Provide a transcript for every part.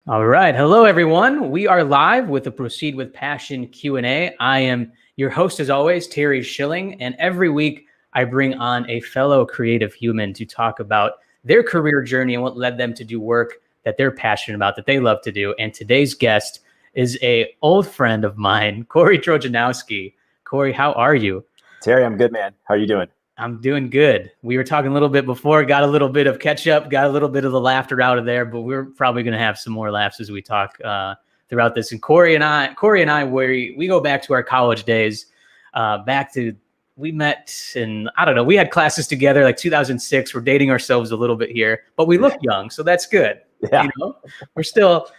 All right. Hello, everyone. We are live with the Proceed with Passion Q&A. I am your host, as always, Terry Schilling. And every week, I bring on a fellow creative human to talk about their career journey and what led them to do work that they're passionate about, that they love to do. And today's guest is an old friend of mine, Corey Trojanowski. Corey, how are you? Terry, I'm good, man. How are you doing? I'm doing good. We were talking a little bit before, got a little bit of catch up, got a little bit of the laughter out of there, but we're probably going to have some more laughs as we talk throughout this. And Corey and I, we go back to our college days, we met in, I don't know, we had classes together like 2006. We're dating ourselves a little bit here, but we look young, so that's good. Yeah. You know, we're still,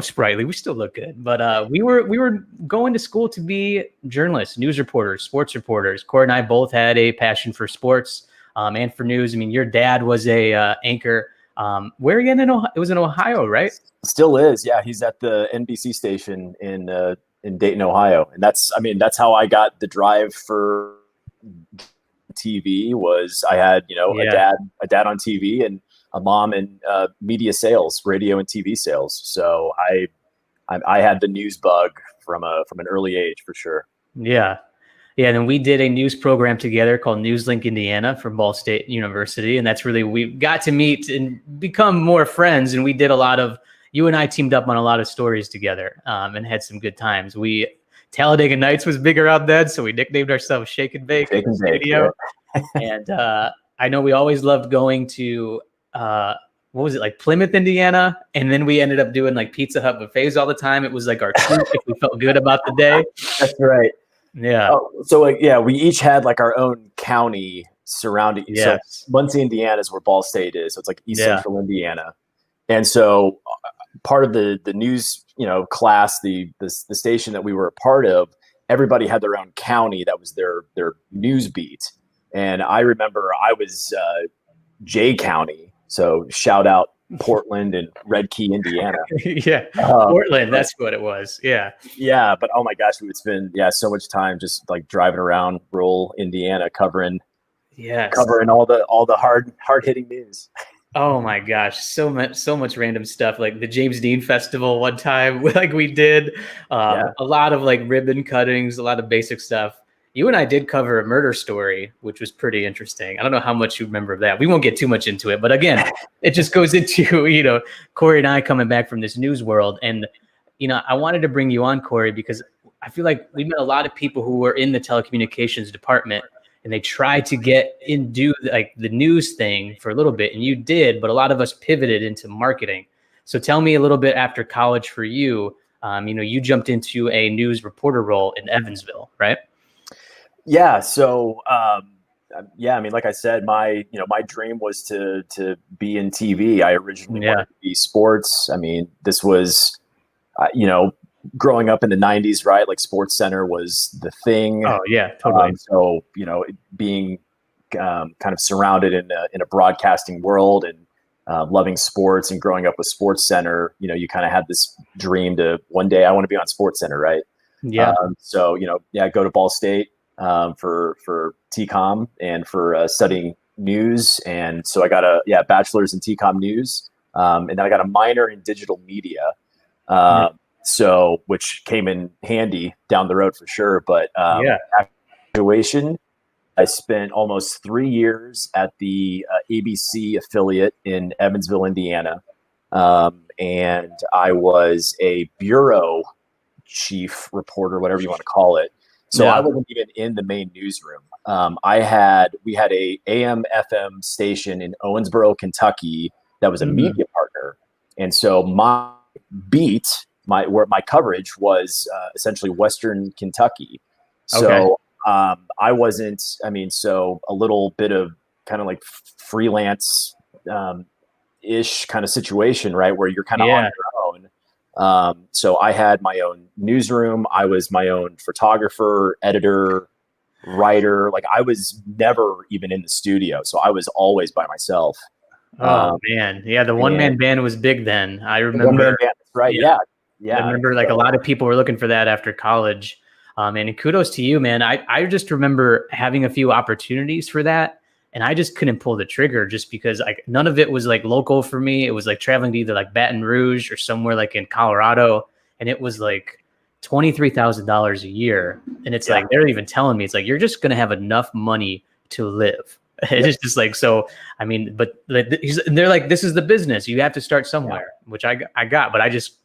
sprightly. We still look good, but we were going to school to be journalists, news reporters, sports reporters. Corey and I both had a passion for sports and for news. I mean, your dad was a anchor. Where again in Ohio? It was in Ohio, right? Still is. Yeah, he's at the NBC station in Dayton, Ohio, and that's how I got the drive for TV. Was I had a dad on TV and a mom in media sales, radio and TV sales. So I had the news bug from an early age for sure. Yeah. And then we did a news program together called NewsLink Indiana from Ball State University. And that's really, we got to meet and become more friends. And we did you and I teamed up on a lot of stories together and had some good times. Talladega Nights was bigger out then. So we nicknamed ourselves Shake and Bake in the studio. And I know we always loved going to, what was it, like Plymouth, Indiana? And then we ended up doing like Pizza Hut buffets all the time. It was like our treat if we felt good about the day. That's right. Yeah. We each had like our own county surrounding. Yes. So Muncie, Indiana is where Ball State is. So it's like East Central Indiana. And so part of the news, class, the station that we were a part of, everybody had their own county that was their news beat. And I remember I was J County. So shout out Portland and Red Key, Indiana. Portland, that's what it was. Yeah. Yeah, but oh my gosh, we would spend so much time just like driving around rural Indiana covering all the hard hitting news. Oh my gosh, so much random stuff. Like the James Dean Festival one time, like we did a lot of like ribbon cuttings, a lot of basic stuff. You and I did cover a murder story, which was pretty interesting. I don't know how much you remember of that. We won't get too much into it, but again, it just goes into, Corey and I coming back from this news world. And, I wanted to bring you on, Corey, because I feel like we met a lot of people who were in the telecommunications department and they tried to get into like the news thing for a little bit. And you did, but a lot of us pivoted into marketing. So tell me a little bit after college for you, you jumped into a news reporter role in Evansville, right? Yeah. So, like I said, my dream was to be in TV. I originally wanted to be sports. I mean, this was, growing up in the 90s, right? Like Sports Center was the thing. Oh yeah, totally. So, being kind of surrounded in a broadcasting world and loving sports and growing up with Sports Center, you kind of had this dream to one day I want to be on Sports Center, right? Yeah. Go to Ball State. For TCOM and for studying news. And so I got a bachelor's in TCOM news. And then I got a minor in digital media. So which came in handy down the road for sure. But after graduation, I spent almost 3 years at the ABC affiliate in Evansville, Indiana. And I was a bureau chief reporter, whatever you want to call it. So I wasn't even in the main newsroom. We had a AM FM station in Owensboro, Kentucky that was a media partner. And so my beat, my coverage was essentially Western Kentucky. So I wasn't, so a little bit of kind of like freelance ish kind of situation, right? Where you're kind of on your own. So I had my own newsroom. I was my own photographer, editor, writer. Like I was never even in the studio. So I was always by myself. Oh man. Yeah. The one man band was big then. I remember. One man band, right. Yeah. I remember like a lot of people were looking for that after college. And kudos to you, man. I just remember having a few opportunities for that. And I just couldn't pull the trigger just because none of it was like local for me. It was like traveling to either like Baton Rouge or somewhere like in Colorado. And it was like $23,000 a year. And it's like, they're even telling me, it's like, you're just going to have enough money to live. It's just like, so, I mean, but they're like, this is the business. You have to start somewhere, which I got, but I just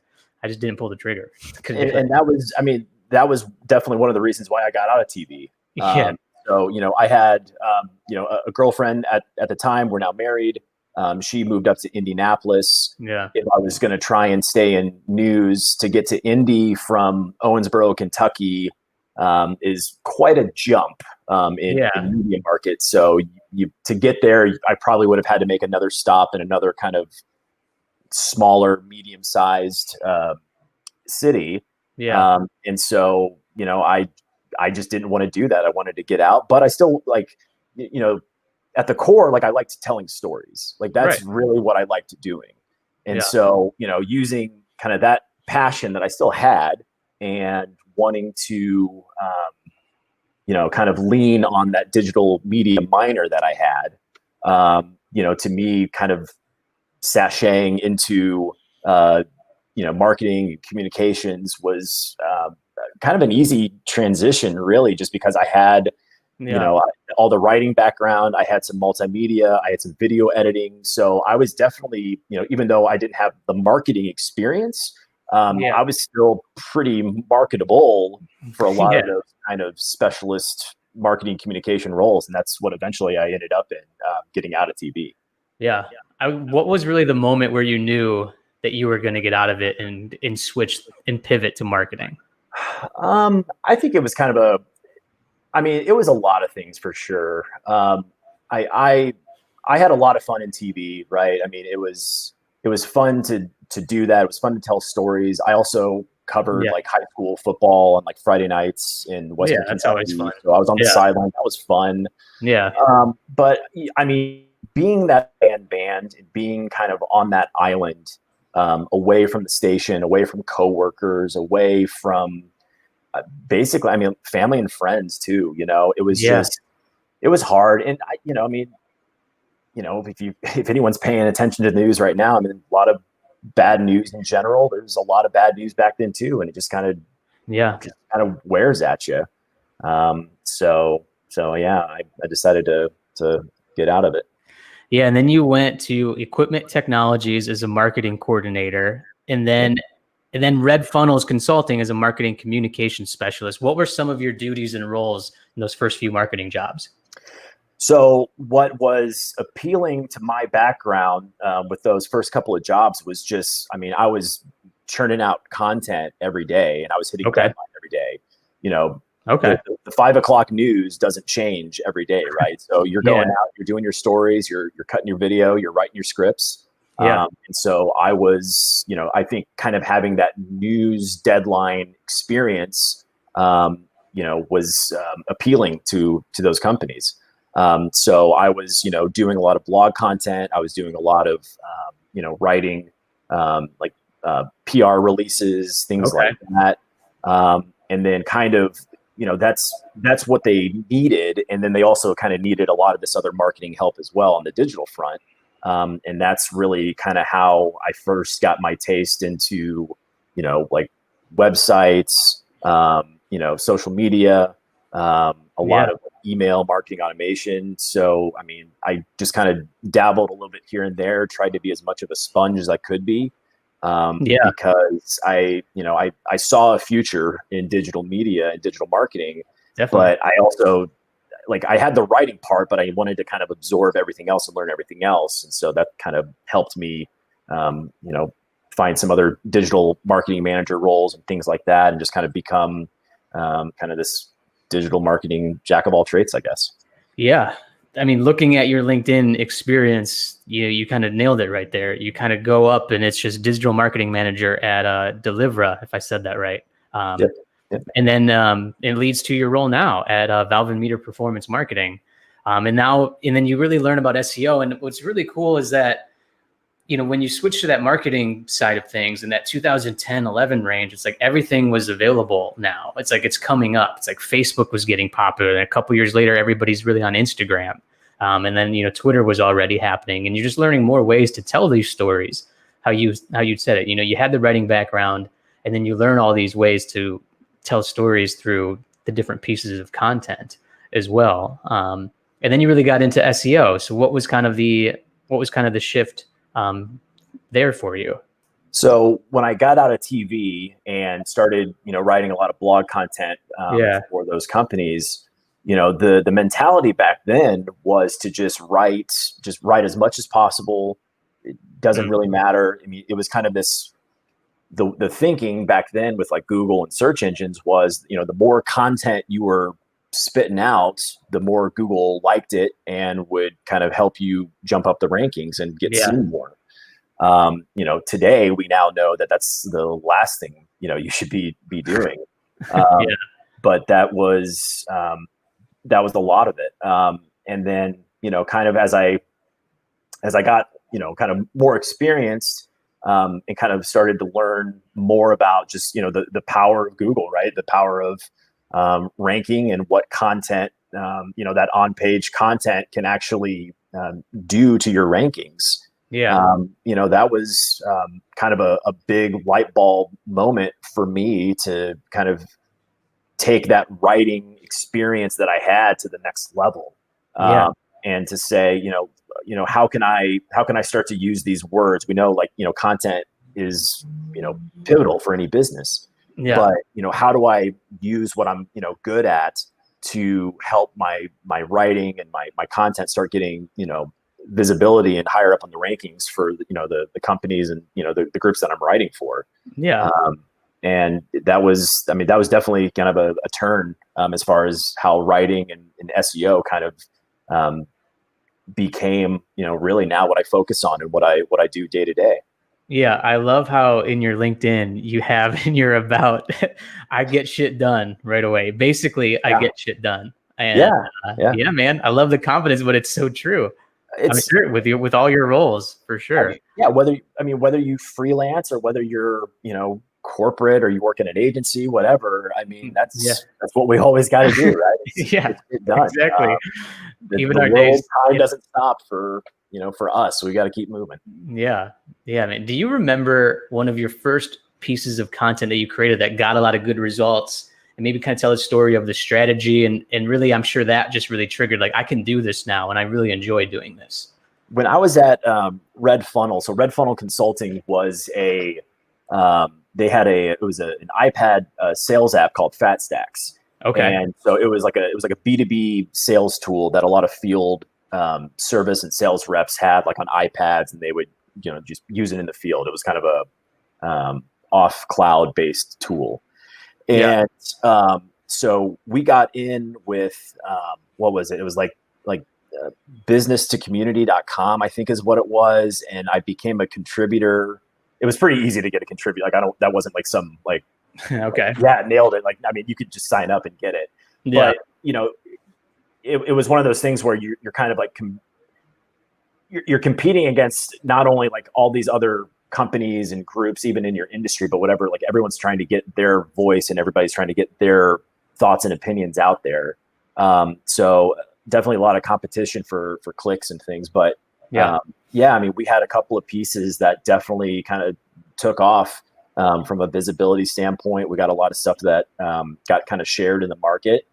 didn't pull the trigger. And that was, I mean, that was definitely one of the reasons why I got out of TV. So, you know, I had, you know, a girlfriend at the time. We're now married. She moved up to Indianapolis. If I was going to try and stay in news, to get to Indy from Owensboro, Kentucky, is quite a jump in the media market. So to get there, I probably would have had to make another stop in another kind of smaller, medium-sized city. And so, you know, I just didn't want to do that. I wanted to get out, but I still, like, you know, at the core, like, I liked telling stories. Like, that's really what I liked doing. And so, you know, using kind of that passion that I still had and wanting to, you know, kind of lean on that digital media minor that I had, you know, to me, kind of sashaying into, you know, marketing and communications was kind of an easy transition, really, just because I had, you know, all the writing background. I had some multimedia, I had some video editing. So I was definitely, you know, even though I didn't have the marketing experience, I was still pretty marketable for a lot of those kind of specialist marketing communication roles. And that's what eventually I ended up in, getting out of TV. What was really the moment where you knew that you were going to get out of it and switch and pivot to marketing? I think it was kind of it was a lot of things for sure. I had a lot of fun in TV, right? I mean, it was fun to do that. It was fun to tell stories. I also covered like high school football on like Friday nights in Western Kentucky. That's always fun. So I was on the sideline. That was fun. But I mean, being that band and being kind of on that island, away from the station, away from coworkers, away from basically, I mean, family and friends too, you know, it was just, it was hard. And you know, I mean, you know, if anyone's paying attention to the news right now, I mean, a lot of bad news in general. There's a lot of bad news back then too. And it just kind of wears at you. So yeah, I decided to get out of it. Yeah. And then you went to Equipment Technologies as a marketing coordinator, and then Red Funnels Consulting as a marketing communication specialist. What were some of your duties and roles in those first few marketing jobs? So what was appealing to my background with those first couple of jobs was just, I mean, I was churning out content every day, and I was hitting deadline every day. You know, the 5 o'clock news doesn't change every day, right? So you're going out, you're doing your stories, you're cutting your video, you're writing your scripts. And so I was, you know, I think kind of having that news deadline experience, you know, was appealing to those companies. So I was, you know, doing a lot of blog content. I was doing a lot of, you know, writing, like PR releases, things like that. And then kind of, you know, that's what they needed. And then they also kind of needed a lot of this other marketing help as well on the digital front. And that's really kind of how I first got my taste into, you know, like websites, you know, social media, a lot of email marketing automation. So, I mean, I just kind of dabbled a little bit here and there, tried to be as much of a sponge as I could be. Because I saw a future in digital media and digital marketing, but I also, like, I had the writing part, but I wanted to kind of absorb everything else and learn everything else. And so that kind of helped me, you know, find some other digital marketing manager roles and things like that, and just kind of become kind of this digital marketing jack of all trades, I guess. Yeah. I mean, looking at your LinkedIn experience, you kind of nailed it right there. You kind of go up and it's just digital marketing manager at Delivra, if I said that right. Yep. And then it leads to your role now at Valve and Meter Performance Marketing. And then you really learn about SEO. And what's really cool is that, you know, when you switch to that marketing side of things in that 2010-11 range, it's like everything was available now. It's like it's coming up. It's like Facebook was getting popular. And a couple years later, everybody's really on Instagram. And then, Twitter was already happening, and you're just learning more ways to tell these stories. How you said it, you had the writing background, and then you learn all these ways to tell stories through the different pieces of content as well. And then you really got into SEO. So what was kind of the shift there for you? So when I got out of TV and started, writing a lot of blog content for those companies, the mentality back then was to just write as much as possible. It doesn't really matter. I mean, it was kind of the thinking back then with like Google and search engines was, the more content you were spitting out, the more Google liked it and would kind of help you jump up the rankings and get seen more. Today we now know that that's the last thing, you should be doing. But that was a lot of it. And then, kind of as I got, kind of more experienced, and kind of started to learn more about just, the power of Google, right? The power of ranking and what content, that on-page content can actually do to your rankings. That was kind of a big light bulb moment for me to kind of take that writing experience that I had to the next level. And to say, how can I start to use these words? We know, like, content is, pivotal for any business. But, how do I use what I'm, good at to help my writing and my content start getting, visibility and higher up on the rankings for, the companies and, the groups that I'm writing for. And that was definitely kind of a turn as far as how writing and SEO kind of became, really now what I focus on and what I do day to day. Yeah, I love how in your LinkedIn you have in your about, I get shit done right away. Basically, I get shit done. And man, I love the confidence, but it's so true. I'm sure with all your roles, for sure. Whether you freelance or whether you're, corporate or you work in an agency, whatever. I mean, that's what we always got to do, right? It's done. Exactly. Even our days, time doesn't stop for us. So we got to keep moving. Yeah, man. Do you remember one of your first pieces of content that you created that got a lot of good results? And maybe kind of tell a story of the strategy and really, I'm sure that just really triggered, like, I can do this now, and I really enjoy doing this. When I was at Red Funnel, so Red Funnel Consulting was an iPad sales app called Fat Stacks. Okay. And so it was like a B2B sales tool that a lot of field service and sales reps had, like, on iPads, and they would just use it in the field. It was kind of a off cloud based tool. And so we got in with what was it? It was like business-to-community.com, I think is what it was. And I became a contributor. It was pretty easy to get a contributor. That wasn't like some like, okay. Nailed it. Like, I mean, you could just sign up and get it. But, it was one of those things where you're kind of like, you're competing against not only like all these other companies and groups, even in your industry, but whatever, like, everyone's trying to get their voice and everybody's trying to get their thoughts and opinions out there. So definitely a lot of competition for clicks and things, but I mean, we had a couple of pieces that definitely kind of took off from a visibility standpoint. We got a lot of stuff that got kind of shared in the market,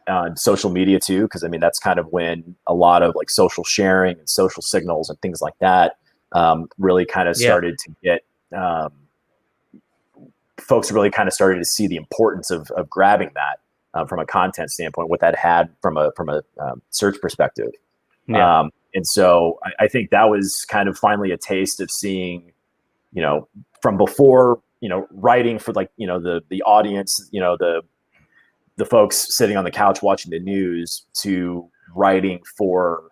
on social media too. Cause I mean, that's kind of when a lot of like social sharing and social signals and things like that really kind of started to get, folks really kind of started to see the importance of grabbing that from a content standpoint, what that had from a search perspective. And so I think that was kind of finally a taste of seeing, from before, writing for like, the audience, the folks sitting on the couch watching the news, to writing for,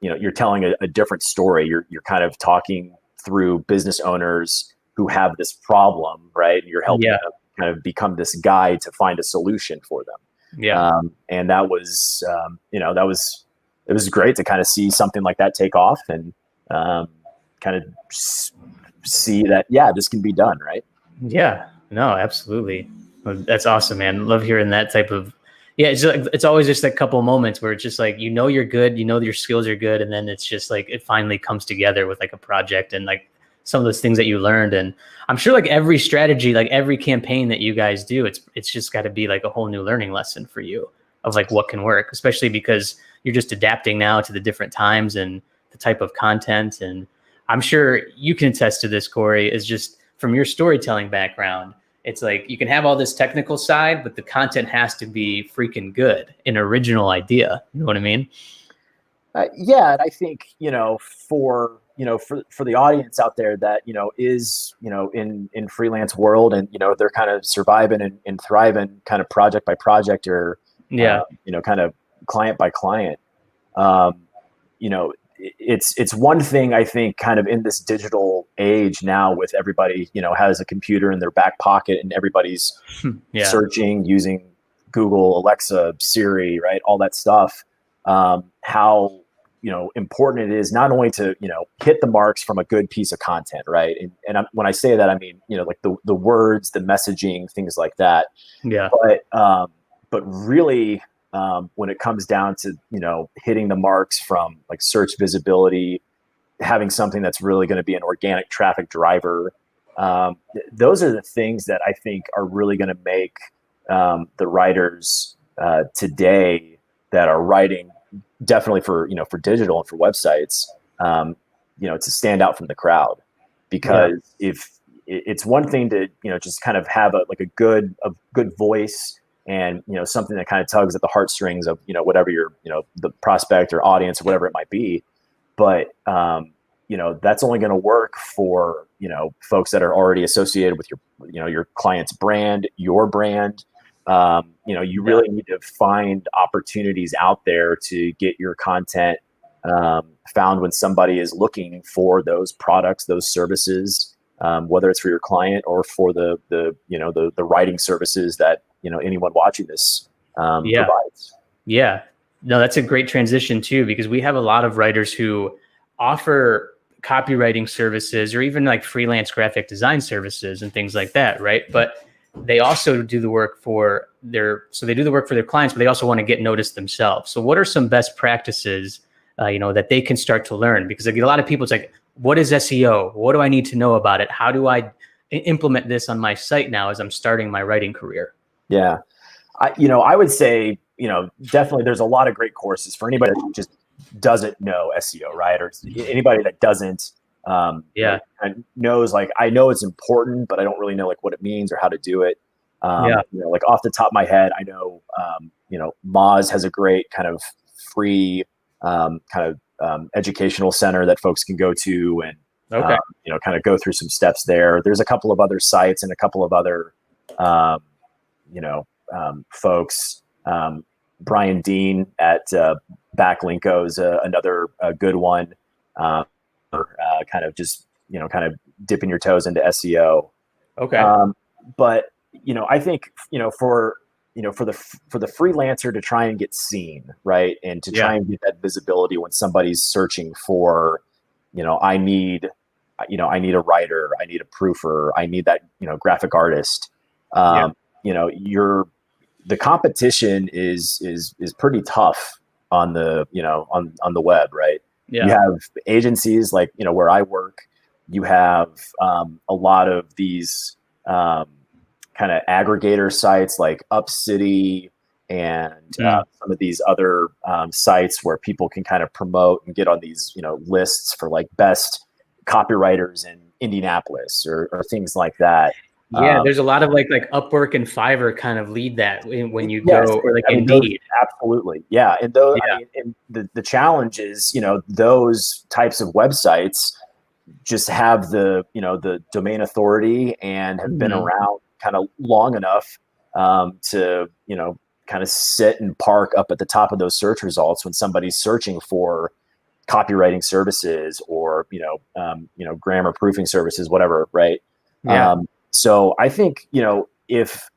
you're telling a different story. You're kind of talking through business owners who have this problem, right? You're helping them kind of become this guide to find a solution for them. And that was, it was great to kind of see something like that take off and kind of see that, this can be done, right? Yeah, no, absolutely. That's awesome, man. Love hearing that type of, Yeah, it's always just a couple moments where it's just like, you're good, your skills are good, and then it's just like it finally comes together with like a project and like some of those things that you learned. And I'm sure like every strategy, like every campaign that you guys do, it's just got to be like a whole new learning lesson for you of like what can work, especially because you're just adapting now to the different times and the type of content. And I'm sure you can attest to this, Corey, is just from your storytelling background. It's like you can have all this technical side, but the content has to be freaking good, an original idea. You know what I mean? Yeah, and I think for the audience out there that is in freelance world, and they're kind of surviving and thriving, kind of project by project, or kind of client by client. It's one thing, I think, kind of in this digital age now, with everybody has a computer in their back pocket, and everybody's searching using Google, Alexa, Siri, right, all that stuff. How important it is not only to hit the marks from a good piece of content, right, and when I say that, I mean like the words, the messaging, things like that. But really, when it comes down to hitting the marks from like search visibility, having something that's really going to be an organic traffic driver, those are the things that I think are really going to make the writers today that are writing definitely for digital and for websites, to stand out from the crowd. Because if it's one thing to just kind of have a good voice, and something that kind of tugs at the heartstrings of whatever your the prospect or audience or whatever it might be, but that's only going to work for folks that are already associated with your client's brand, your brand. You really need to find opportunities out there to get your content found when somebody is looking for those products, those services, whether it's for your client or for the writing services that anyone watching this provides. Yeah, no, that's a great transition too, because we have a lot of writers who offer copywriting services or even like freelance graphic design services and things like that, right? But they also do the work for their clients, but they also want to get noticed themselves. So what are some best practices, that they can start to learn? Because I get a lot of people, it's like, what is SEO? What do I need to know about it? How do I implement this on my site now as I'm starting my writing career? Yeah. I would say, definitely there's a lot of great courses for anybody that just doesn't know SEO, right? Or anybody that doesn't, knows, like, I know it's important, but I don't really know like what it means or how to do it. Like off the top of my head, I know, Moz has a great kind of free, educational center that folks can go to and, kind of go through some steps there. There's a couple of other sites and a couple of other, folks. Brian Dean at Backlinko is another good one. Kind of just kind of dipping your toes into SEO. But I think for the freelancer to try and get seen, right, and to try and get that visibility when somebody's searching for, I need a writer, I need a proofer, I need that graphic artist. The competition is pretty tough on the on the web, right? You have agencies like where I work. You have a lot of these kind of aggregator sites like UpCity and some of these other sites where people can kind of promote and get on these lists for like best copywriters in Indianapolis or things like that. There's a lot of like Upwork and Fiverr kind of lead that when you go, or like Indeed. Absolutely. Yeah. And those, and the challenge is, those types of websites just have the domain authority and have been around kind of long enough to, kind of sit and park up at the top of those search results when somebody's searching for copywriting services or, grammar proofing services, whatever. Right. So I think, if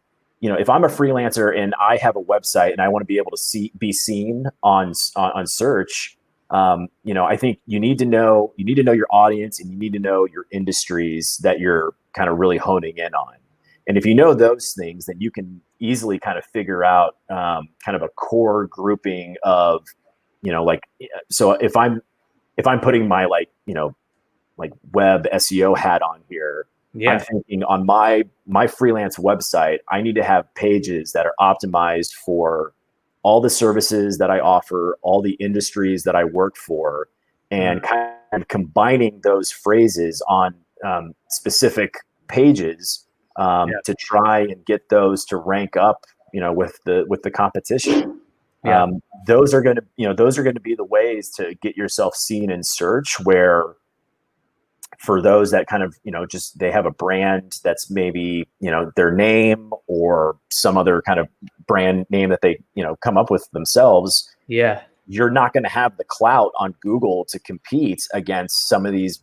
I'm a freelancer and I have a website and I want to be able to be seen on search, I think you need to know your audience and you need to know your industries that you're kind of really honing in on. And if you know those things, then you can easily kind of figure out kind of a core grouping of, like, so if I'm putting my like web SEO hat on here, I'm thinking on my freelance website, I need to have pages that are optimized for all the services that I offer, all the industries that I work for, and kind of combining those phrases on specific pages to try and get those to rank up, with the competition. Those are going to be the ways to get yourself seen in search, where for those that kind of, just they have a brand that's maybe, their name or some other kind of brand name that they, come up with themselves. Yeah. You're not going to have the clout on Google to compete against some of these,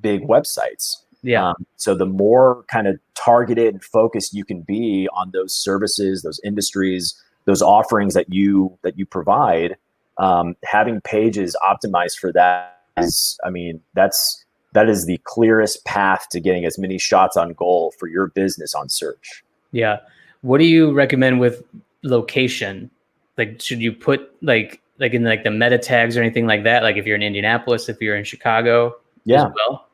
big websites. Yeah. So the more kind of targeted and focused you can be on those services, those industries, those offerings that you provide, having pages optimized for that is, that is the clearest path to getting as many shots on goal for your business on search. Yeah. What do you recommend with location? Like, should you put like in like the meta tags or anything like that? Like if you're in Indianapolis, if you're in Chicago as well?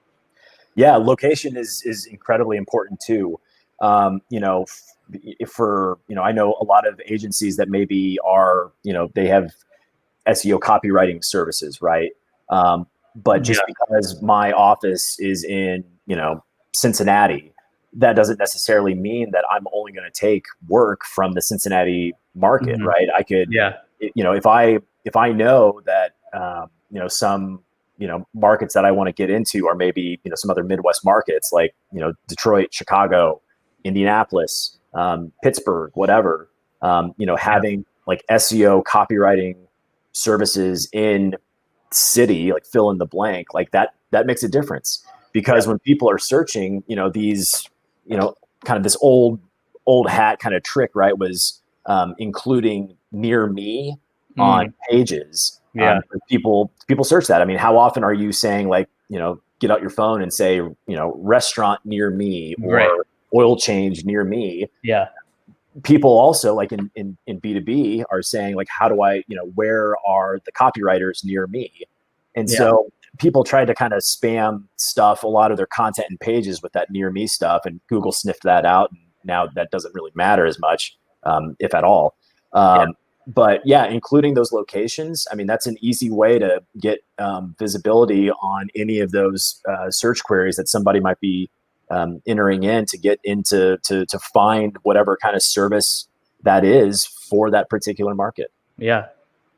Yeah, location is incredibly important too. I know a lot of agencies that maybe are, they have SEO copywriting services, right? But just because my office is in, Cincinnati, that doesn't necessarily mean that I'm only going to take work from the Cincinnati market, right? I could, if I know that, some, markets that I want to get into are maybe, some other Midwest markets like, Detroit, Chicago, Indianapolis, Pittsburgh, whatever, having like SEO copywriting services in city, like fill in the blank, like that makes a difference, because when people are searching, these, kind of this old hat kind of trick, right, was including near me on pages. People search that. I mean, how often are you saying like, get out your phone and say, restaurant near me or oil change near me? Yeah. People also like in B2B are saying like, how do I, where are the copywriters near me? And so people tried to kind of spam stuff, a lot of their content and pages with that near me stuff, and Google sniffed that out. And now that doesn't really matter as much, if at all. But including those locations, I mean, that's an easy way to get visibility on any of those search queries that somebody might be entering in to get into to find whatever kind of service that is for that particular market. Yeah.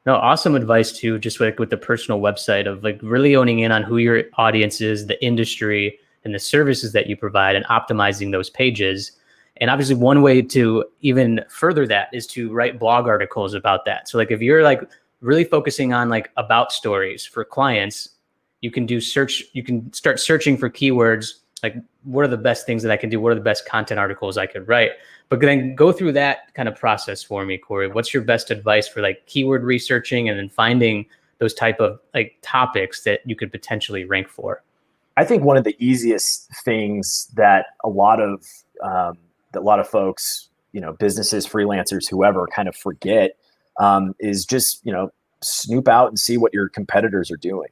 No, awesome advice too, just like with the personal website of like really owning in on who your audience is, the industry, and the services that you provide, and optimizing those pages. And obviously one way to even further that is to write blog articles about that. So like if you're like really focusing on like about stories for clients, you can start searching for keywords, like what are the best things that I can do? What are the best content articles I could write? But then go through that kind of process for me, Corey. What's your best advice for like keyword researching and then finding those type of like topics that you could potentially rank for? I think one of the easiest things that a lot of folks, businesses, freelancers, whoever, kind of forget is just, snoop out and see what your competitors are doing.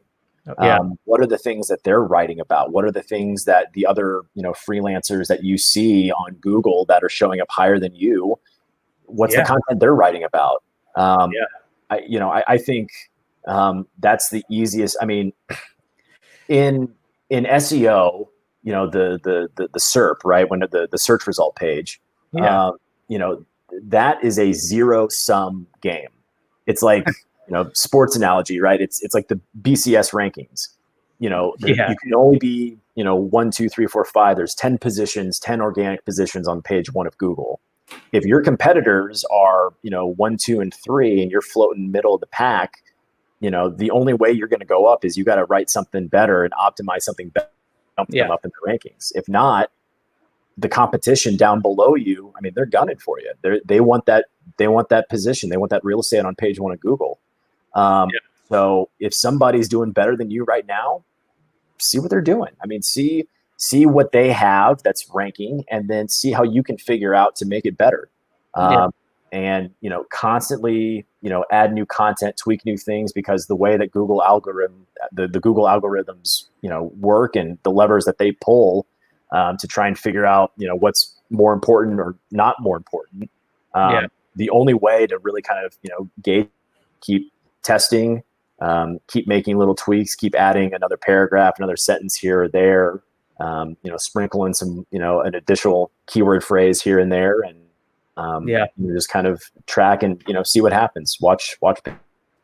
What are the things that they're writing about? What are the things that the other, freelancers that you see on Google that are showing up higher than you? What's the content they're writing about? I think that's the easiest. I mean, in SEO, the SERP, right? When the search result page, that is a zero sum game. It's like, sports analogy, right? It's like the BCS rankings. You can only be, 1, 2, 3, 4, 5. There's 10 positions, 10 organic positions on page 1 of Google. If your competitors are, 1, 2, and 3, and you're floating middle of the pack, the only way you're going to go up is you got to write something better and optimize something better, dump them up in the rankings. If not, the competition down below you, I mean, they're gunning for you. They want that position. They want that real estate on page 1 of Google. So if somebody's doing better than you right now, see what they're doing. I mean, see see what they have that's ranking, and then see how you can figure out to make it better. And, constantly, add new content, tweak new things, because the way that the Google algorithms, work, and the levers that they pull to try and figure out, what's more important or not more important. The only way to really kind of, gauge, keep testing, keep making little tweaks, keep adding another paragraph, another sentence here or there, sprinkle in some, an additional keyword phrase here and there, and you just kind of track and, see what happens. Watch.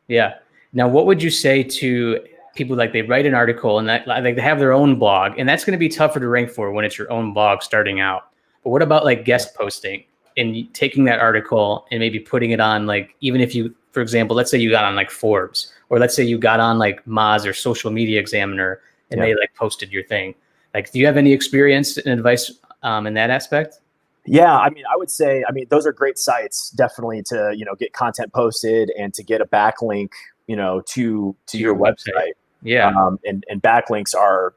Yeah. Now, what would you say to people, like they write an article and that, like, they have their own blog, and that's going to be tougher to rank for when it's your own blog starting out. But what about like guest posting and taking that article and maybe putting it on, like, even if you, for example, let's say you got on like Forbes, or let's say you got on like Moz or Social Media Examiner, and they like posted your thing. Like, do you have any experience and advice in that aspect? Yeah, I mean, I would say, those are great sites, definitely, to, get content posted and to get a backlink, to your website. Yeah. And backlinks are,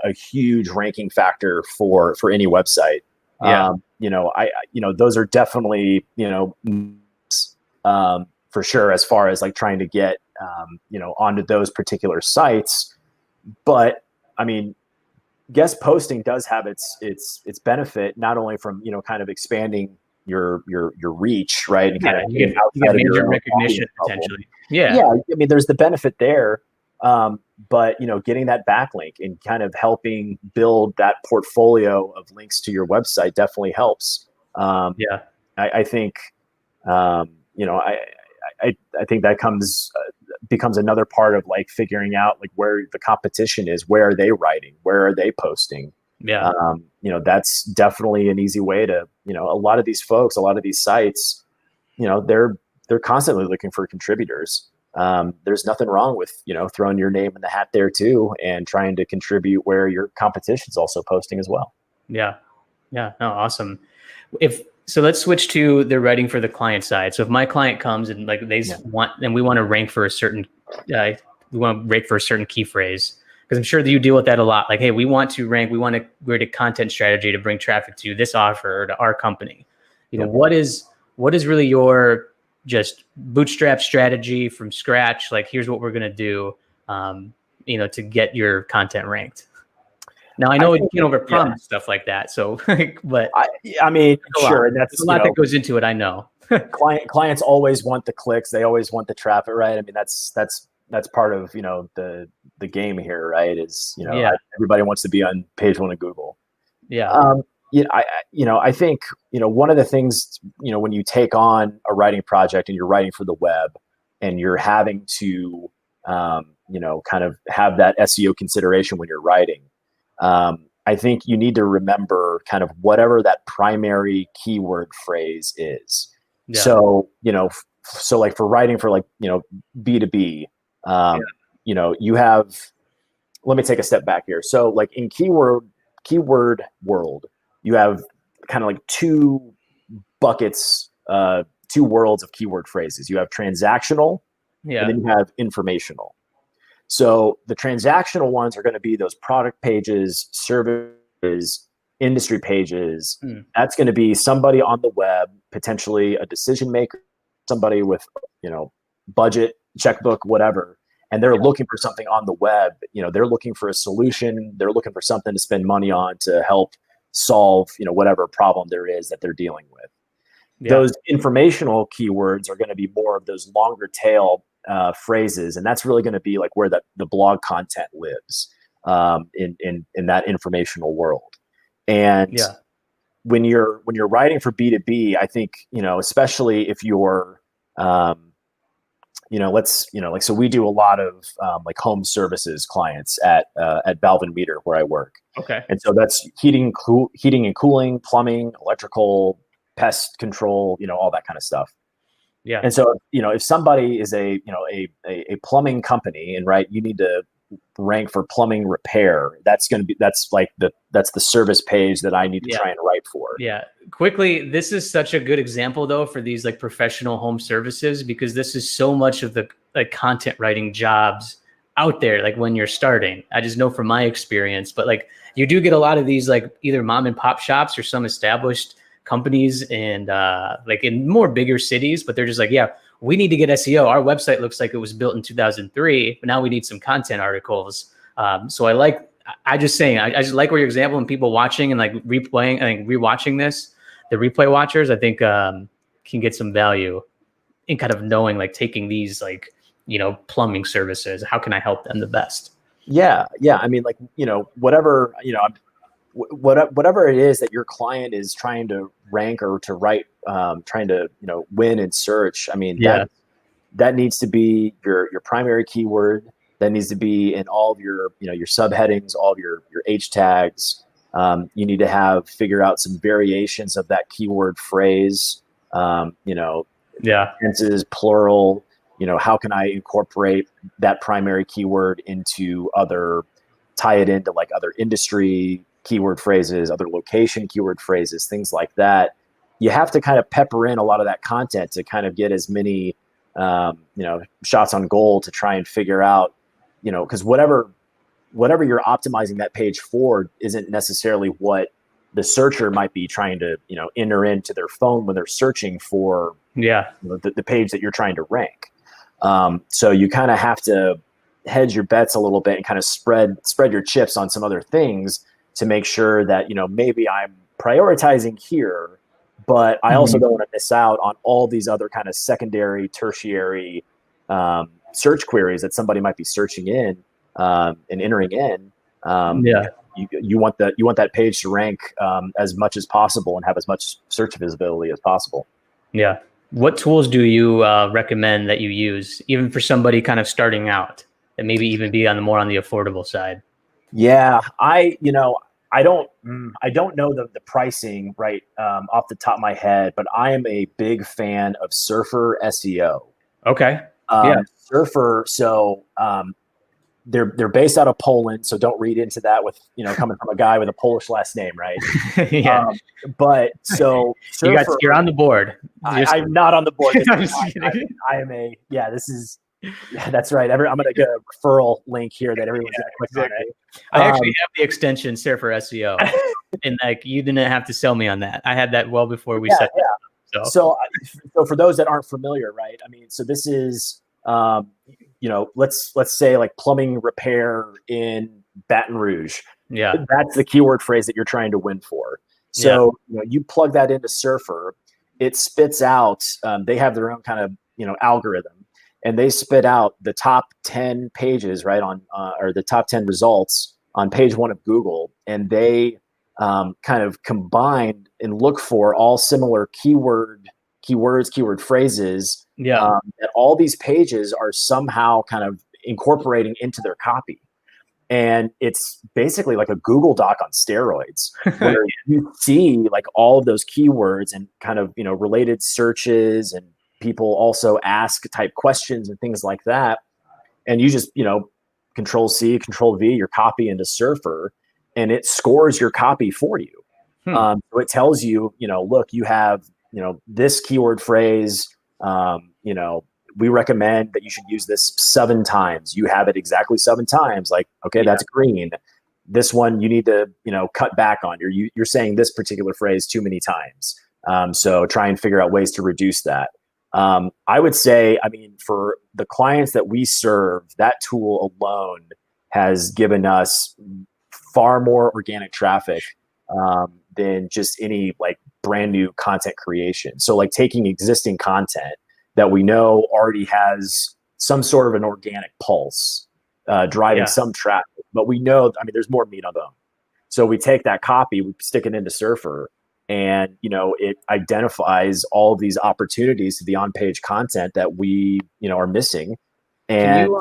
a huge ranking factor for any website. Those are definitely, for sure, as far as like trying to get, onto those particular sites. But I mean, guest posting does have its benefit, not only from, kind of expanding your reach, right? And kind of you get major recognition potentially. Yeah. I mean, there's the benefit there. But, getting that backlink and kind of helping build that portfolio of links to your website definitely helps. I think, I think that becomes another part of like figuring out like where the competition is, where are they writing, where are they posting? That's definitely an easy way to, a lot of these folks, a lot of these sites, they're constantly looking for contributors. There's nothing wrong with, throwing your name in the hat there too, and trying to contribute where your competition's also posting as well. Yeah. No, awesome. So let's switch to the writing for the client side. So if my client comes and like we want to rank for a certain, key phrase, because I'm sure that you deal with that a lot. Like, hey, we want to rank, we want to create a content strategy to bring traffic to this offer or to our company. What is really your just bootstrap strategy from scratch? Like, here's what we're going to do, to get your content ranked. Now, I know you can overpromise stuff like that. So, but sure. That's a lot that goes into it. I know. Clients always want the clicks. They always want the traffic, right? I mean, that's part of, the game here, right? Is, everybody wants to be on page one of Google. I think, one of the things, when you take on a writing project and you're writing for the web and you're having to, kind of have that SEO consideration when you're writing, I think you need to remember kind of whatever that primary keyword phrase is. So, so like for writing for like, B2B, you have, let me take a step back here. So like in keyword world, you have kind of like two buckets, two worlds of keyword phrases. You have transactional, and then you have informational. So the transactional ones are going to be those product pages, services, industry pages. That's going to be somebody on the web, potentially a decision maker, somebody with, budget, checkbook, whatever. And they're looking for something on the web. They're looking for a solution. They're looking for something to spend money on to help solve, whatever problem there is that they're dealing with. Those informational keywords are going to be more of those longer tail phrases, and that's really going to be like where the blog content lives in that informational world. And when you're writing for B2B, I think, especially if you're so we do a lot of like home services clients at Valve & Meter where I work. Okay. And so that's heating and cooling, plumbing, electrical, pest control, all that kind of stuff. Yeah. And so, if somebody is a plumbing company and you need to rank for plumbing repair, that's the service page that I need to try and write for. Yeah. Quickly, this is such a good example though for these like professional home services, because this is so much of the like content writing jobs out there. Like when you're starting, I just know from my experience, but like you do get a lot of these like either mom and pop shops or some established companies and like in more bigger cities, but they're just like, yeah, we need to get SEO. Our website looks like it was built in 2003, but now we need some content articles. So I just like your example and people watching and like replaying, I think rewatching this, the replay watchers, I think can get some value in kind of knowing, like taking these like, you know, plumbing services, how can I help them the best? Yeah. I mean, like, you know, whatever, you know, whatever it is that your client is trying to rank or to write, trying to, you know, win in search. I mean, that needs to be your primary keyword. That needs to be in all of your, you know, your subheadings, all of your H tags. You need to figure out some variations of that keyword phrase. You know, tenses, plural. You know, how can I incorporate that primary keyword tie it into like other industry keyword phrases, other location keyword phrases, things like that. You have to kind of pepper in a lot of that content to kind of get as many, you know, shots on goal to try and figure out, you know, because whatever you're optimizing that page for isn't necessarily what the searcher might be trying to, you know, enter into their phone when they're searching for you know, the page that you're trying to rank. So you kind of have to hedge your bets a little bit and kind of spread your chips on some other things to make sure that, you know, maybe I'm prioritizing here, but I also don't want to miss out on all these other kind of secondary, tertiary search queries that somebody might be searching in and entering in. You want that page to rank as much as possible and have as much search visibility as possible. Yeah. What tools do you recommend that you use, even for somebody kind of starting out, and maybe even be on the affordable side? Yeah, I don't know the pricing right off the top of my head, but I am a big fan of Surfer SEO. Okay. Surfer. So they're based out of Poland, so don't read into that with, you know, coming from a guy with a Polish last name, right? But so Surfer, you're on the board. I'm not on the board. That's right. I'm going to get a referral link here that everyone's going to click on it. I actually have the extension Surfer SEO, and like you didn't have to sell me on that. I had that well before we set that up. So for those that aren't familiar, right? I mean, so this is you know, let's say like plumbing repair in Baton Rouge. Yeah, that's the keyword phrase that you're trying to win for. So you know, you plug that into Surfer, it spits out. They have their own kind of, you know, algorithm, and they spit out the top 10 pages right on, or the top 10 results on page 1 of Google, and they kind of combine and look for all similar keyword phrases. That all these pages are somehow kind of incorporating into their copy. And it's basically like a Google Doc on steroids, where you see like all of those keywords and kind of, you know, related searches, and people also ask type questions and things like that. And you just, you know, Control C, Control V, your copy into Surfer, and it scores your copy for you. So it tells you, you know, look, you have, you know, this keyword phrase, you know, we recommend that you should use this 7 times. You have it exactly 7 times. Like, okay, that's green. This one you need to, you know, cut back on. You're saying this particular phrase too many times. So try and figure out ways to reduce that. I would say, I mean, for the clients that we serve, that tool alone has given us far more organic traffic than just any like brand new content creation. So like taking existing content that we know already has some sort of an organic pulse, driving some traffic, but we know, I mean, there's more meat on the bone. So we take that copy, we stick it into Surfer, and, you know, it identifies all of these opportunities to the on-page content that we, you know, are missing. And well,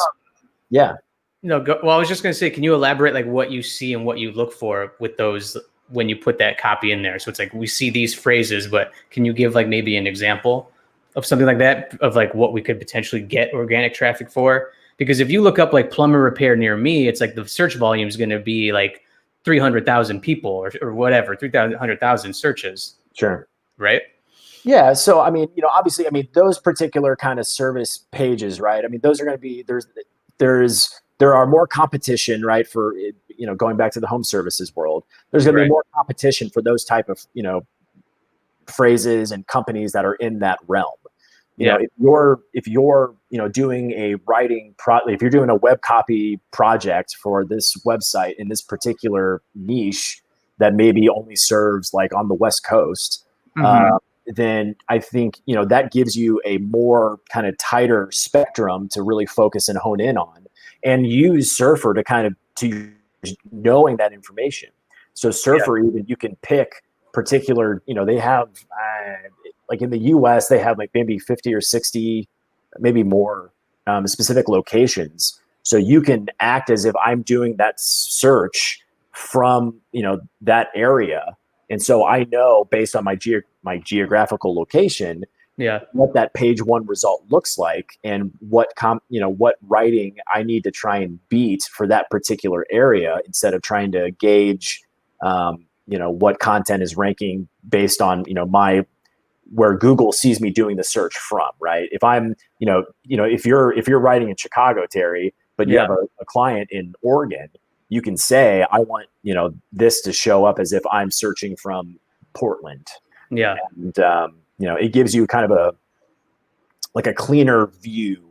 I was just going to say, can you elaborate like what you see and what you look for with those when you put that copy in there? So it's like, we see these phrases, but can you give like maybe an example of something like that, of like what we could potentially get organic traffic for? Because if you look up like plumber repair near me, it's like the search volume is going to be like 300,000 people or whatever, 300,000 searches. Sure. Right. Yeah. So, I mean, you know, obviously, I mean, those particular kind of service pages, right? I mean, those are going to be, there are more competition, right? For, you going back to the home services world, there's going to be more competition for those type of, phrases and companies that are in that realm. If you're doing a writing if you're doing a web copy project for this website in this particular niche that maybe only serves like on the West Coast, then I think, that gives you a more kind of tighter spectrum to really focus and hone in on, and use Surfer to knowing that information. So Surfer, even you can pick particular, they have like in the US, they have like maybe 50 or 60, maybe more specific locations. So you can act as if I'm doing that search from, that area. And so I know based on my geographical location, what that page one result looks like, and what writing I need to try and beat for that particular area, instead of trying to gauge, what content is ranking based on, where Google sees me doing the search from, right? If I'm, if you're writing in Chicago, Terry, but you have a client in Oregon, you can say, I want, this to show up as if I'm searching from Portland. Yeah. And, it gives you kind of a cleaner view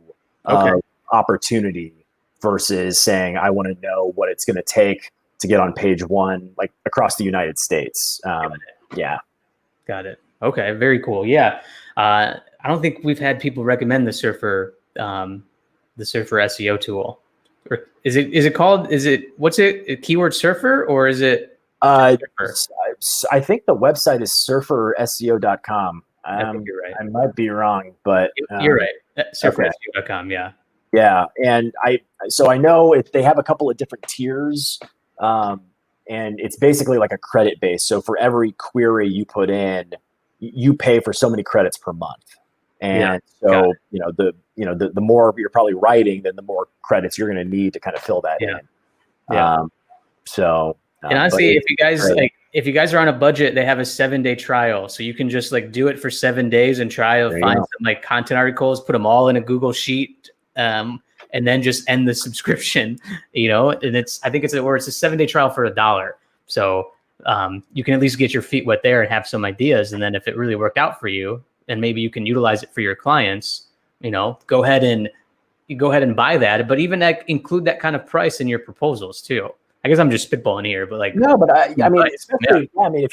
of opportunity versus saying, I want to know what it's going to take to get on page one, like across the United States. Got it. Okay. Very cool. Yeah. I don't think we've had people recommend the Surfer SEO tool. Or is it called, what's it, Keyword Surfer, or is it? Surfer? I think the website is surferseo.com. I think you're right. I might be wrong, but you're right. Surferseo.com. Yeah. Yeah. And I know they have a couple of different tiers, and it's basically like a credit base. So for every query you put in, you pay for so many credits per month. And the more you're probably writing, then the more credits you're going to need to kind of fill that in. Yeah. And honestly, if you guys are on a budget, they have a 7-day trial. So you can just like do it for 7 days and try to find some like content articles, put them all in a Google Sheet, and then just end the subscription, and I think it's a 7-day trial for $1. So you can at least get your feet wet there and have some ideas. And then if it really worked out for you, and maybe you can utilize it for your clients, go ahead and buy that. But even include that kind of price in your proposals too. I guess I'm just spitballing here, but if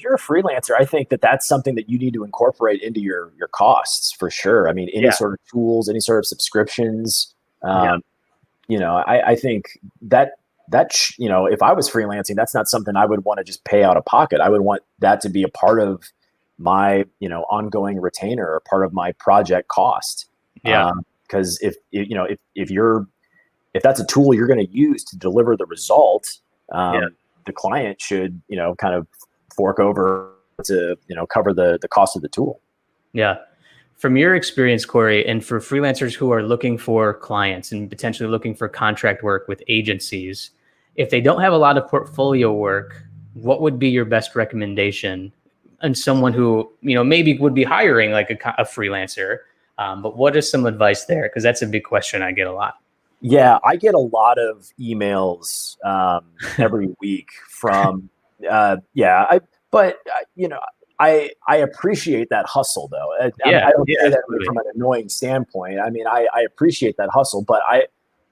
you're a freelancer, I think that's something that you need to incorporate into your costs for sure. I mean, any sort of tools, any sort of subscriptions. I think that if I was freelancing, that's not something I would want to just pay out of pocket. I would want that to be a part of my, ongoing retainer, or part of my project cost. Because if that's a tool you're going to use to deliver the result, the client should, kind of fork over to, cover the cost of the tool. Yeah. From your experience, Corey, and for freelancers who are looking for clients and potentially looking for contract work with agencies, if they don't have a lot of portfolio work, what would be your best recommendation? And someone who, maybe would be hiring like a freelancer, but what is some advice there? Because that's a big question I get a lot. Yeah, I get a lot of emails every week from, I appreciate that hustle though. I don't say that from an annoying standpoint. I mean, I appreciate that hustle, but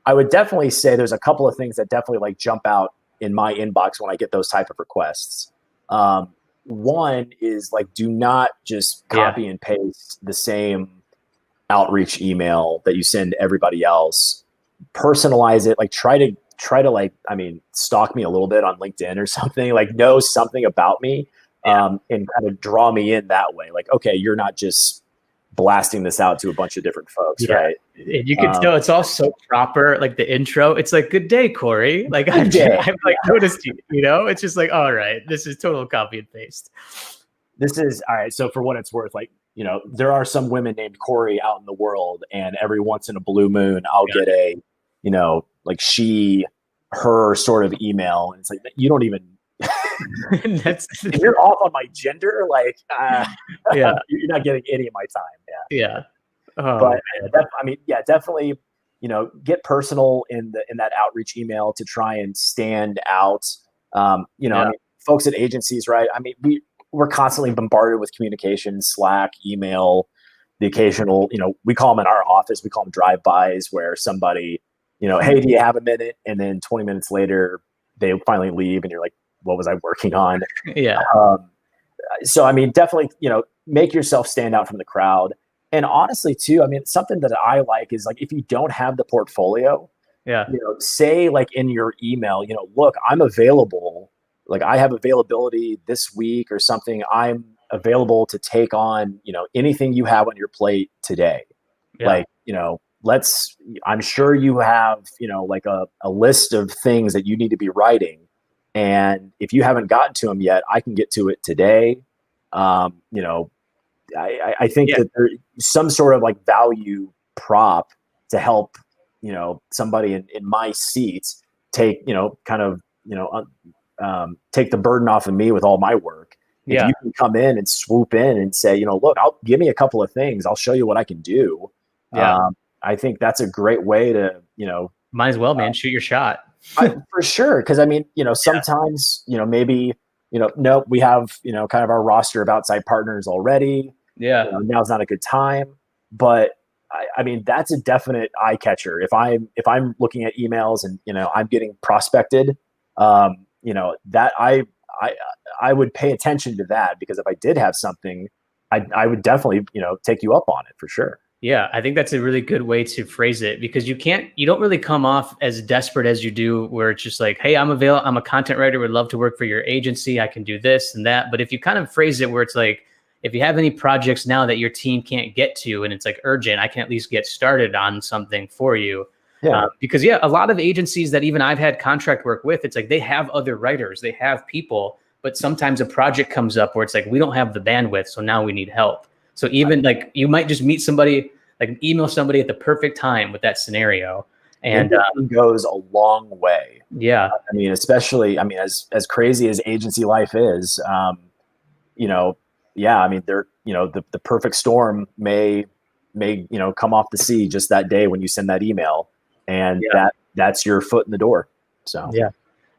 I would definitely say there's a couple of things that definitely like jump out in my inbox when I get those type of requests. One is like, do not just copy and paste the same outreach email that you send everybody else. Personalize it. Like try to stalk me a little bit on LinkedIn or something, like know something about me, and kind of draw me in that way. Like, okay, you're not just blasting this out to a bunch of different folks, right? And you can tell it's all so proper. Like the intro, it's like, "Good day, Corey." Like I've like noticed you. It's just like, all right, this is total copy and paste. This is all right. So for what it's worth, like, there are some women named Corey out in the world, and every once in a blue moon, I'll get a, like she, her sort of email, and it's like, you don't even. You're off on my gender, like, you're not getting any of my time. Yeah. But definitely, get personal in that outreach email to try and stand out. I mean, folks at agencies, right? I mean, we're constantly bombarded with communication, Slack, email, the occasional, we call them in our office, we call them drive-bys, where somebody, hey, do you have a minute? And then 20 minutes later, they finally leave and you're like, what was I working on? Yeah. So, I mean, definitely, make yourself stand out from the crowd. And honestly, too, I mean, something that I like is like, if you don't have the portfolio, say like in your email, look, I'm available. Like I have availability this week or something. I'm available to take on, anything you have on your plate today. Yeah. Like, I'm sure you have, like a list of things that you need to be writing. And if you haven't gotten to them yet, I can get to it today. I think that there's some sort of like value prop to help, somebody in my seat take, take the burden off of me with all my work. If you can come in and swoop in and say, look, give me a couple of things. I'll show you what I can do. I think that's a great way to, might as well, man, shoot your shot. For sure. Cause I mean, sometimes, maybe, nope, we have, kind of our roster of outside partners already. Yeah. Now's not a good time, but I mean, that's a definite eye catcher. If I'm looking at emails and, I'm getting prospected, that I would pay attention to that, because if I did have something, I would definitely, take you up on it for sure. Yeah, I think that's a really good way to phrase it, because you don't really come off as desperate as you do, where it's just like, hey, I'm a content writer, would love to work for your agency. I can do this and that. But if you kind of phrase it where it's like, if you have any projects now that your team can't get to, and it's like urgent, I can at least get started on something for you. Yeah. Because a lot of agencies that even I've had contract work with, it's like they have other writers, they have people, but sometimes a project comes up where it's like, we don't have the bandwidth, so now we need help. So even like you might just meet somebody, like email somebody at the perfect time with that scenario. And it goes a long way. Yeah. I mean, especially, as crazy as agency life is, I mean, the perfect storm may come off the sea just that day when you send that email, and that's your foot in the door. So yeah,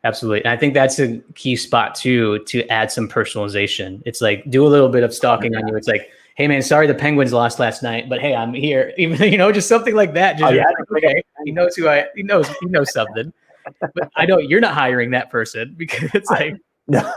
absolutely. And I think that's a key spot too, to add some personalization. It's like, do a little bit of stalking on you. It's like, hey man, sorry the Penguins lost last night, but hey, I'm here. Even just something like that. Just okay, he knows he knows something. But I know you're not hiring that person, because it's like no.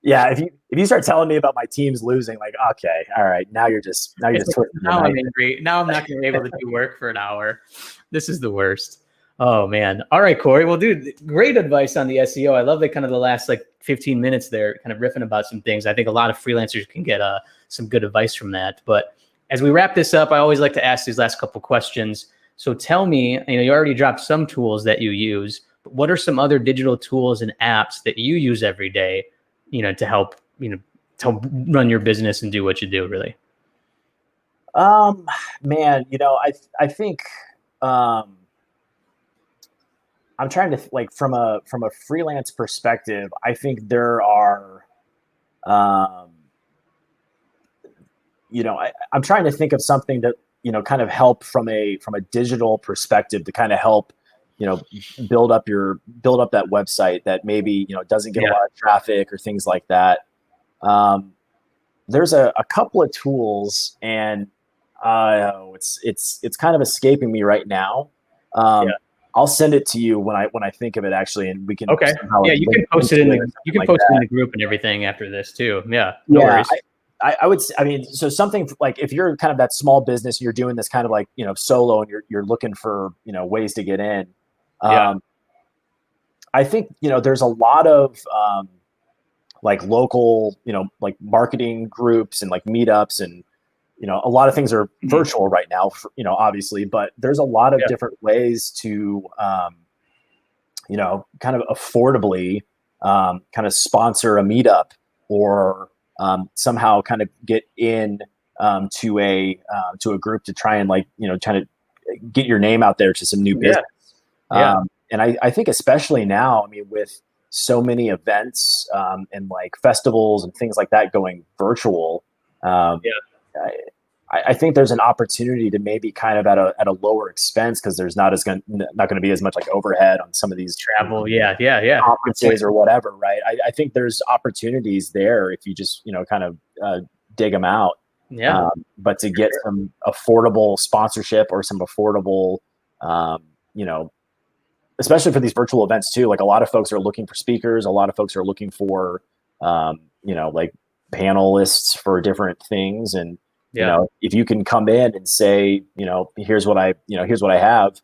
Yeah, if you start telling me about my team's losing, like, okay, all right, now you're just now I'm angry. Now I'm not going to be able to do work for an hour. This is the worst. Oh man. All right, Corey. Well, dude, great advice on the SEO. I love that kind of the last like 15 minutes there, kind of riffing about some things. I think a lot of freelancers can get some good advice from that. But as we wrap this up, I always like to ask these last couple questions. So tell me, you already dropped some tools that you use, but what are some other digital tools and apps that you use every day, to help, to run your business and do what you do, really? Man, I think, I'm trying to like from a freelance perspective, I think there are, I'm trying to think of something that, kind of help from a digital perspective to kind of help, build up that website that maybe, doesn't get a lot of traffic or things like that. There's a couple of tools, and it's kind of escaping me right now. I'll send it to you when I think of it, actually, and we can. Okay. Yeah, you can post it in the group and everything after this too. Yeah. No worries. I would. I mean, so something like if you're kind of that small business, you're doing this kind of like solo, and you're looking for ways to get in. I think there's a lot of like local like marketing groups and like meetups, and a lot of things are virtual right now, obviously, but there's a lot of different ways to, kind of affordably, kind of sponsor a meetup, or somehow kind of get in to a group to try and like, trying to get your name out there to some new business. And I think especially now, I mean, with so many events and like festivals and things like that going virtual, I think there's an opportunity to maybe kind of at a lower expense, because there's not going to be as much like overhead on some of these travel. Yeah. conferences or whatever, right? I think there's opportunities there if you just kind of dig them out. Yeah. But to get some affordable sponsorship or some affordable, especially for these virtual events too, like a lot of folks are looking for speakers, a lot of folks are looking for like panelists for different things. And if you can come in and say, here's what I have,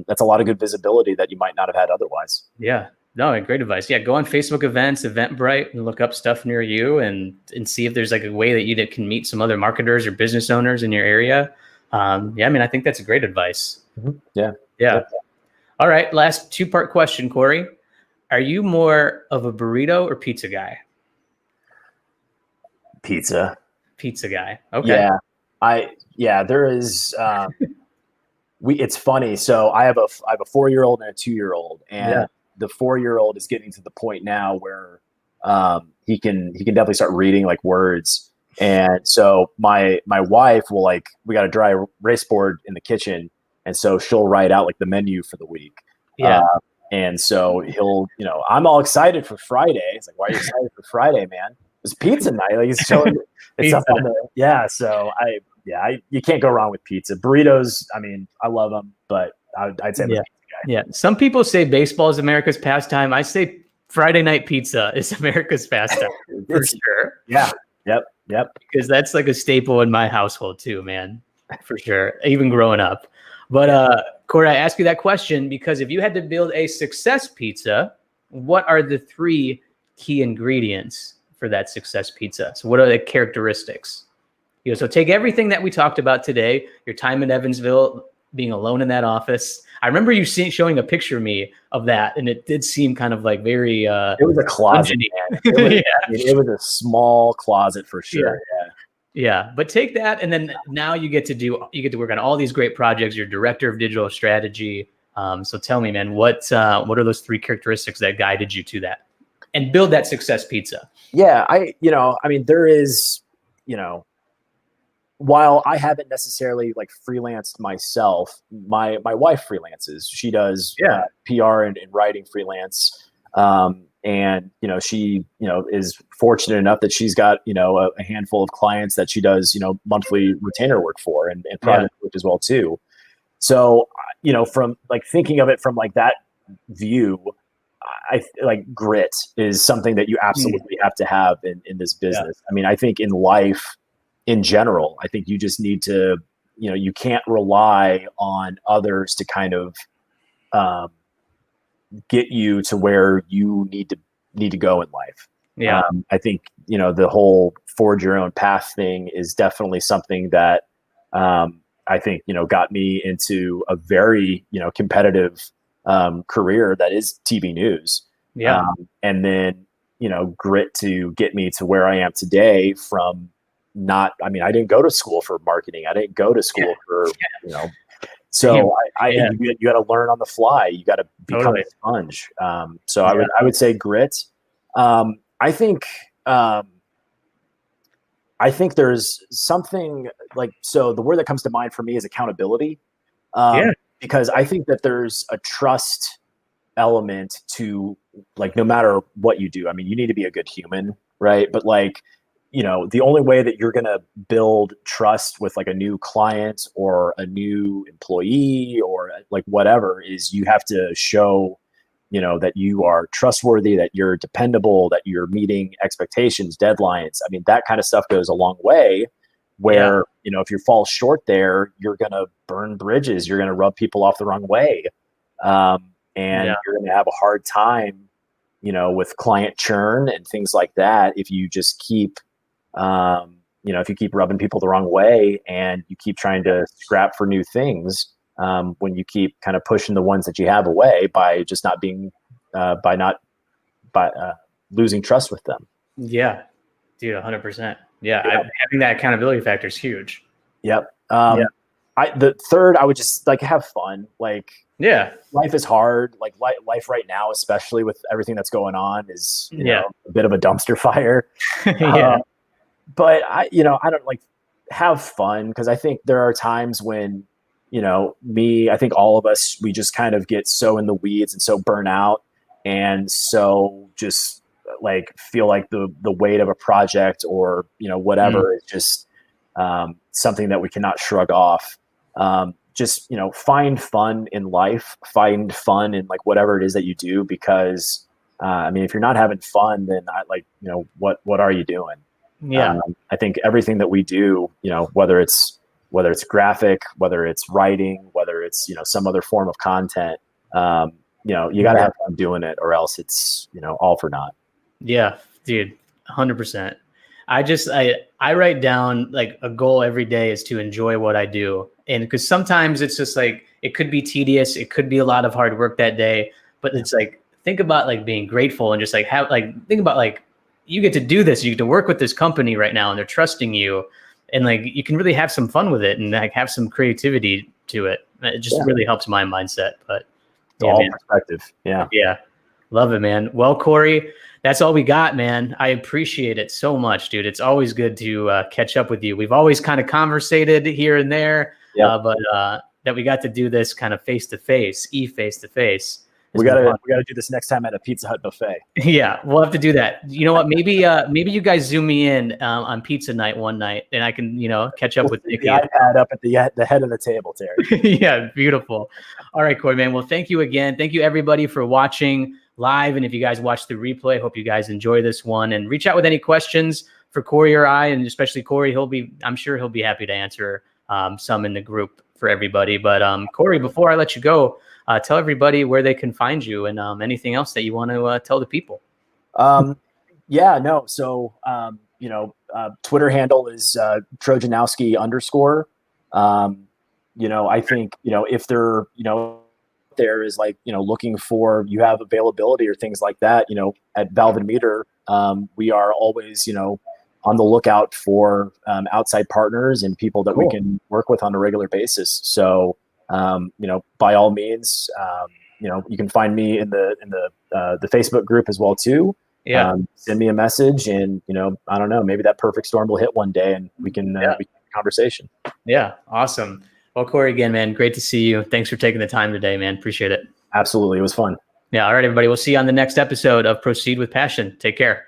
that's a lot of good visibility that you might not have had otherwise. Yeah. No, great advice. Yeah. Go on Facebook events, Eventbrite, and look up stuff near you and see if there's like a way that you can meet some other marketers or business owners in your area. I mean, I think that's great advice. Mm-hmm. Yeah. All right. Last 2-part question, Corey. Are you more of a burrito or pizza guy? Pizza guy. Okay. Yeah. There is, it's funny. So I have a 4-year-old and a 2-year-old, and the 4-year-old is getting to the point now where he can definitely start reading like words. And so my wife will, like, we got a dry erase board in the kitchen, and so she'll write out like the menu for the week. Yeah. And so he'll, I'm all excited for Friday. It's like, why are you excited for Friday, man? It's pizza night. Like, he's showing it's up on the So you can't go wrong with pizza. Burritos, I mean, I love them, but I'd say I'm a pizza guy. Yeah. Some people say baseball is America's pastime. I say Friday night pizza is America's pastime for sure. Yeah. Yep. Because that's like a staple in my household too, man, for sure. Even growing up. But Corey, I ask you that question because if you had to build a success pizza, what are the 3 key ingredients for that success pizza? So what are the characteristics? So take everything that we talked about today, your time in Evansville, being alone in that office. I remember you showing a picture of me of that, and it did seem kind of like very it was a closet. It was a small closet for sure. Yeah. But take that, and then now you get to work on all these great projects. You're director of digital strategy. So tell me, man, what are those 3 characteristics that guided you to that and build that success pizza? Yeah, I mean, there is, while I haven't necessarily like freelanced myself, my wife freelances. She does PR and writing freelance. And, she, is fortunate enough that she's got, a handful of clients that she does, monthly retainer work for and project work as well too. So, from like thinking of it from like that view, I like grit is something that you absolutely have to have in this business. Yeah. I mean, I think in life in general, I think you just need to, you can't rely on others to kind of, get you to where you need to go in life. Yeah. I think, the whole forge your own path thing is definitely something that, I think, got me into a very, competitive, career that is TV news. Yeah. And then, grit to get me to where I am today from I didn't go to school for marketing. I didn't go to school for, so you got to learn on the fly. You got to become a sponge. So I would say grit. I think there's something like, so the word that comes to mind for me is accountability. Because I think that there's a trust element to, like, no matter what you do, I mean, you need to be a good human, right? But like, the only way that you're going to build trust with like a new client or a new employee or like whatever is you have to show, that you are trustworthy, that you're dependable, that you're meeting expectations, deadlines. I mean, that kind of stuff goes a long way where, if you fall short there, you're going to burn bridges. You're going to rub people off the wrong way. And you're going to have a hard time, with client churn and things like that. If you just keep, if you keep rubbing people the wrong way and you keep trying to scrap for new things, when you keep kind of pushing the ones that you have away by just not being, by losing trust with them. Yeah, dude, 100%. Yeah. Having that accountability factor is huge. Yep. The third, I would just like have fun. Like, life is hard. Like life right now, especially with everything that's going on, is a bit of a dumpster fire. But I don't like. have fun, because I think there are times when, I think all of us, we just kind of get so in the weeds and so burnt out, and so just like feel like the weight of a project or whatever is just something that we cannot shrug off. Just find fun in life, find fun in like whatever it is that you do, because I mean, if you're not having fun, then what are you doing? I think everything that we do, whether it's graphic, whether it's writing, whether it's some other form of content, you got to have fun doing it, or else it's all for naught. Yeah, dude, 100%. I write down like a goal every day is to enjoy what I do. And because sometimes it's just like, it could be tedious. It could be a lot of hard work that day, but it's like, think about like being grateful and just like think about like, you get to do this. You get to work with this company right now and they're trusting you, and like, you can really have some fun with it and like have some creativity to it. It just really helps my mindset, but all perspective. Yeah. Yeah. Love it, man. Well, Corey, that's all we got, man. I appreciate it so much, dude. It's always good to catch up with you. We've always kind of conversated here and there, but that we got to do this kind of face to face. We gotta do this next time at a Pizza Hut buffet. Yeah, we'll have to do that. You know what? Maybe you guys zoom me in on pizza night one night, and I can catch up with Nikki. The iPad up at the head of the table, Terry. Yeah, beautiful. All right, Corey, man. Well, thank you again. Thank you everybody for watching live, and if you guys watch the replay, hope you guys enjoy this one. And reach out with any questions for Corey or I, and especially Corey. I'm sure he'll be happy to answer some in the group for everybody. But Corey, before I let you go, tell everybody where they can find you and anything else that you want to tell the people. So Twitter handle is Trojanowski _. I think if they're there is like looking for, you have availability or things like that, at Valve and Meter, we are always on the lookout for outside partners and people that we can work with on a regular basis. So by all means, you can find me in the Facebook group as well too. Yeah. Send me a message, and I don't know, maybe that perfect storm will hit one day and we can have a conversation. Yeah. Awesome. Well, Corey, again, man, great to see you. Thanks for taking the time today, man. Appreciate it. Absolutely. It was fun. Yeah. All right, everybody. We'll see you on the next episode of Proceed with Passion. Take care.